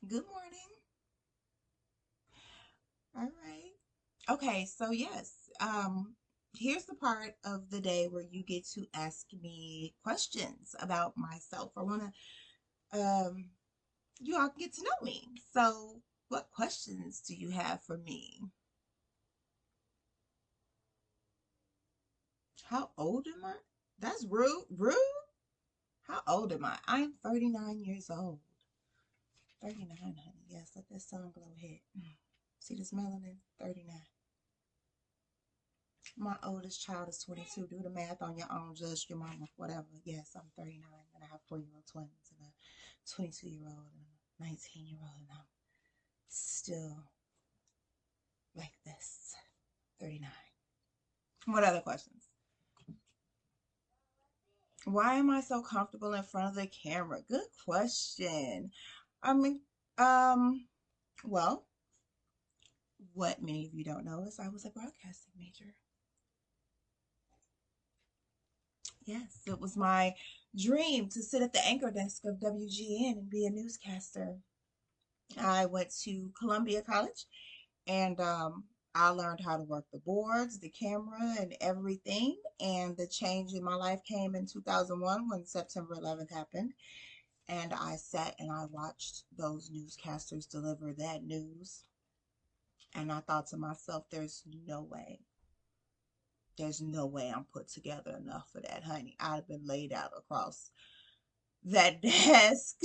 Good morning. All right. Okay, so yes, here's the part of the day where you get to ask me questions about myself. I want to you all get to know me. So, what questions do you have for me? How old am I? That's rude. Rude? How old am I? I'm 39 years old. 39, honey. Yes, let that sun glow hit. See this melanin? 39. My oldest child is 22. Do the math on your own. Judge your mama, whatever. Yes, I'm 39 and I have 4-year-old twins and a 22-year-old and a 19-year-old, and I'm still like this. 39. What other questions? Why am I so comfortable in front of the camera? Good question. I mean, um, well, what many of you don't know is I was a broadcasting major. Yes, it was my dream to sit at the anchor desk of WGN and be a newscaster. I went to Columbia College and I learned how to work the boards, the camera, and everything. And the change in my life came in 2001 when September 11th happened. And I sat and I watched those newscasters deliver that news. And I thought to myself, there's no way I'm put together enough for that, honey. I'd have been laid out across that desk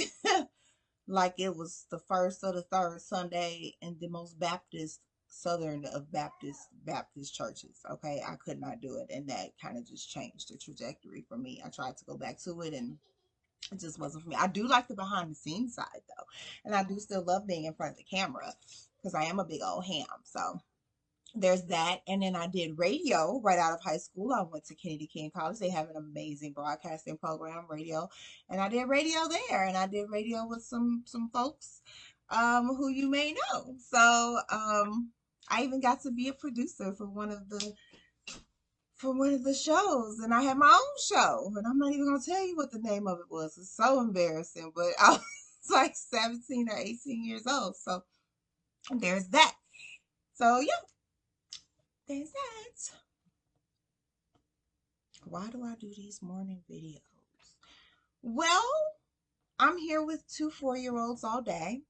like it was the first or the third Sunday in the most Baptist southern of Baptist churches. Okay, I could not do it, and that kind of just changed the trajectory for me. I tried to go back to it, and it just wasn't for me. I do like the behind the scenes side though, and I do still love being in front of the camera because I am a big old ham. So there's that. And then I did radio right out of high school. I went to Kennedy King College. They have an amazing broadcasting program, radio, and I did radio there. And I did radio with some folks who you may know. So I even got to be a producer for one of the shows, and I had my own show, and I'm not even gonna tell you what the name of it was. It's so embarrassing, but I was like 17 or 18 years old. So there's that. So yeah, there's that. Why do I do these morning videos? Well, I'm here with two 4-year olds all day.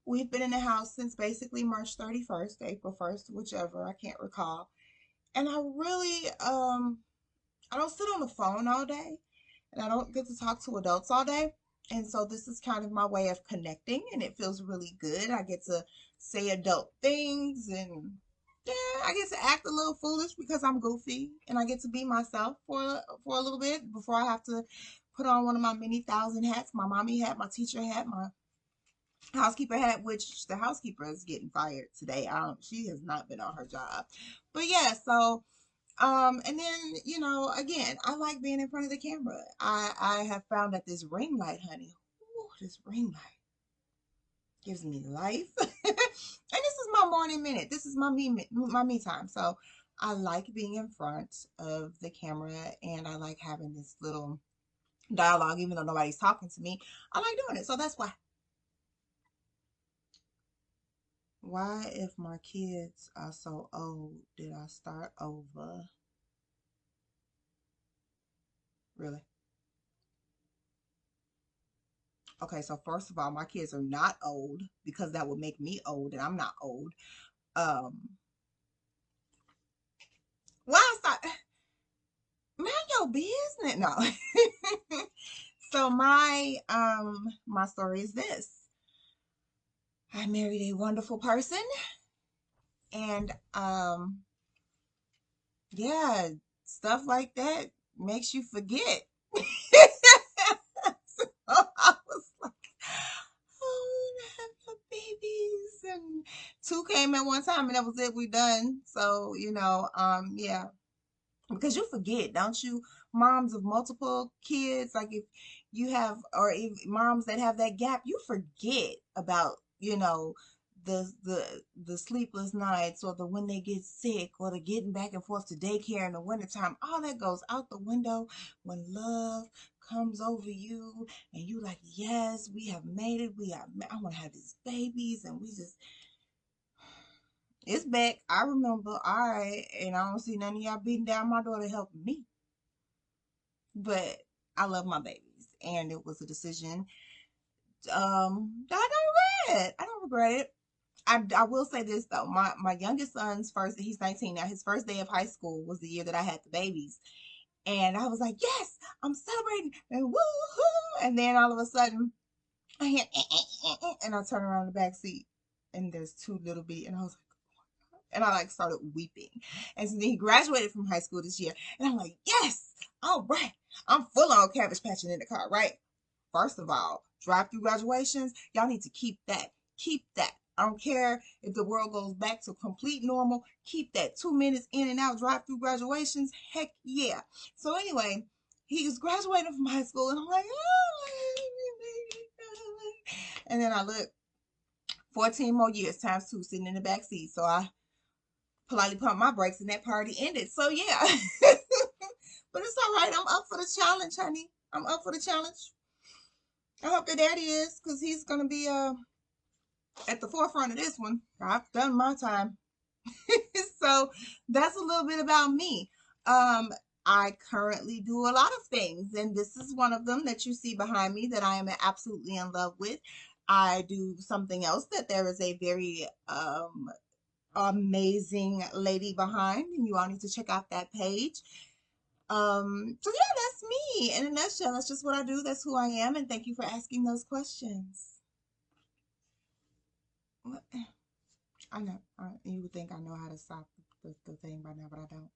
We've been in the house since basically March 31st, April 1st, whichever, I can't recall. And I don't sit on the phone all day, and I don't get to talk to adults all day. And so this is kind of my way of connecting, and it feels really good. I get to say adult things, and yeah, I get to act a little foolish because I'm goofy, and I get to be myself for a little bit before I have to put on one of my many thousand hats, my mommy hat, my teacher hat, my housekeeper hat, which the housekeeper is getting fired today. She has not been on her job. But yeah, so and then, again, I like being in front of the camera. I have found that this ring light, honey, ooh, this ring light gives me life. And this is my morning minute. This is my me time. So I like being in front of the camera, and I like having this little dialogue, even though nobody's talking to me. I like doing it. So that's why. Why, if my kids are so old, did I start over? Really? Okay, so first of all, my kids are not old because that would make me old, and I'm not old. Um, why I start? Mind your business. No. So my story is this. I married a wonderful person, and yeah, stuff like that makes you forget. So I was like, oh, I have no babies, and two came at one time, and that was it. We done. So yeah, because you forget, don't you? Moms of multiple kids, like if you have, or if moms that have that gap, you forget about the sleepless nights, or the when they get sick, or the getting back and forth to daycare in the wintertime. All that goes out the window when love comes over you and you like, yes, we have made it. I want to have these babies, and we just, it's back. I remember, all right, and I don't see none of y'all beating down my daughter helping me. But I love my babies, and it was a decision that I don't regret. I don't regret it. I will say this though, my youngest son's first, he's 19 now. His first day of high school was the year that I had the babies, and I was like, yes, I'm celebrating and woo-hoo. And then all of a sudden, I hear and I turn around the back seat, and there's two little bitty, and I was like, and I like started weeping. And so then he graduated from high school this year, and I'm like, yes, all right, I'm full on Cabbage Patching in the car, right? First of all, drive-through graduations, y'all need to keep that. Keep that. I don't care if the world goes back to complete normal. Keep that 2 minutes in and out drive-through graduations. Heck yeah. So anyway, he was graduating from high school, and I'm like, oh, and then I look, 14 more years times two, sitting in the back seat. So I politely pumped my brakes, and that party ended. So yeah, but it's all right. I'm up for the challenge, honey. I'm up for the challenge. I hope the daddy is, because he's gonna be at the forefront of this one. I've done my time. So that's a little bit about me. Um, I currently do a lot of things, and this is one of them that you see behind me that I am absolutely in love with. I do something else that there is a very amazing lady behind, and you all need to check out that page. So yeah, that's me in a nutshell. That's just what I do. That's who I am, and thank you for asking those questions. I know. You would think I know how to stop the thing by now, but I don't.